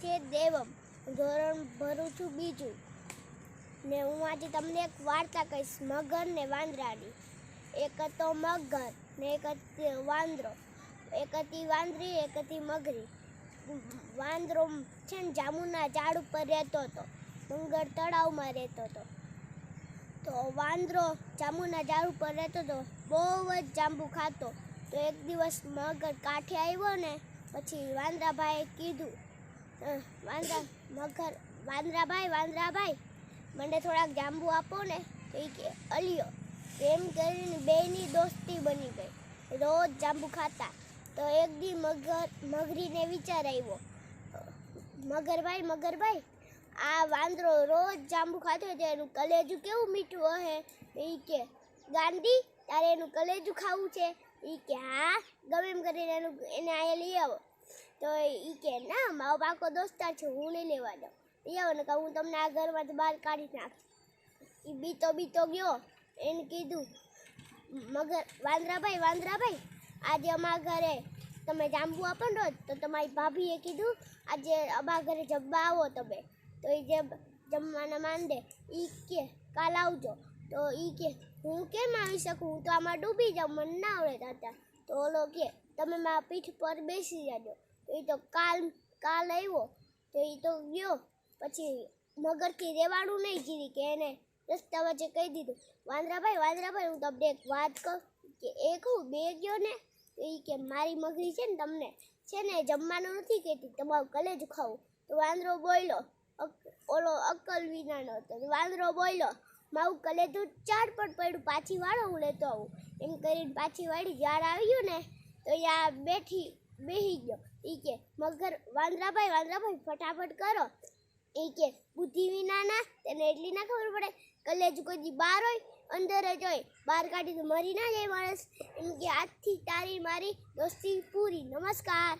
છે દેવમ, ધોરણ ભરું છું બીજું ને હું આજે તમને એક વાર્તા કહીશ મગર ને વાંદરાની. એક હતો મગર ને એક હતી વાંદરો. એક હતી વાંદરી, એક હતી મગરી. વાંદરો છે ને જાંબુના ઝાડ ઉપર રહેતો હતો, મગર તળાવમાં રહેતો હતો. તો વાંદરો જાંબુના ઝાડ ઉપર રહેતો હતો, બહુ જ જાંબુ ખાતો. તો એક દિવસ મગર કાંઠે આવ્યો ને પછી વાંદરાભાઈએ કીધું, વાંદરાભાઈ મને થોડાક જાંબુ આપો ને. તો એ કે અલિયો. એમ કરીને બેયની દોસ્તી બની ગઈ, રોજ જાંબુ ખાતા. તો એક દી મગરીને વિચાર આવ્યો, મગરભાઈ આ વાંદરો રોજ જાંબુ ખાતો હોય તો એનું કલેજું કેવું મીઠું હશે. એ કે ગાંડી તારે એનું કલેજું ખાવું છે? એ કે હા, ગમે એમ કરીને એને અહીંયા લઈ આવો. તો એ કે ના, મારો પાકો દોસ્તાર છે, હું નહીં લેવા દઉં. લઈ આવો ને હું તમને આ ઘરમાંથી બહાર કાઢી નાખીશ. એ બીતો ગયો. એને કીધું વાંદરાભાઈ આજે અમારા ઘરે તમે જાંબુ આપો ને રોજ, તો તમારી ભાભીએ કીધું આજે અમારા ઘરે જમવા આવો તમે. તો એ જે જમવાના માંડે એ કે કાલ આવજો. તો એ કે હું કેમ આવી શકું, હું તો આમાં ડૂબી જાઉં, મને ના આવડે દાદા. તો ઓલો કે તમે મારા પીઠ પર બેસી જાજો. તો એ તો કાલ આવ્યો. તો એ તો ગયો. પછી મગરથી રહેવાનું નહીં જીરી કે એને રસ્તા વચ્ચે કહી દીધું, વાંદરાભાઈ હું તમને એક વાત કહું. કે એ કહું બે ગયો ને. તો એ કે મારી મગરી છે ને તમને છે ને જમવાનું નથી કહેતી, તમારું કલેજ ખાવું. તો વાંદરો બોલ્યો, ઓલો અક્કલ વિનાનો હતો. વાંદરો બોલ્યો મારું કલેજું ચાડ પર પડ્યું, પાછી વાળો હું લેતો આવું. એમ કરીને પાછી વાળી ઝાડ આવ્યું ને તો યા બેસી ગયો. એ કે વાંદરાભાઈ ફટાફટ કરો. એ કે બુદ્ધિ વિનાના, તેને એટલી ના ખબર પડે, કલેજું કોઈ દી બહાર હોય અંદર જ હોય, બહાર કાઢી તો મરી ના જાય માણસ. એમ કે આજથી તારી મારી દોસ્તી પૂરી. નમસ્કાર.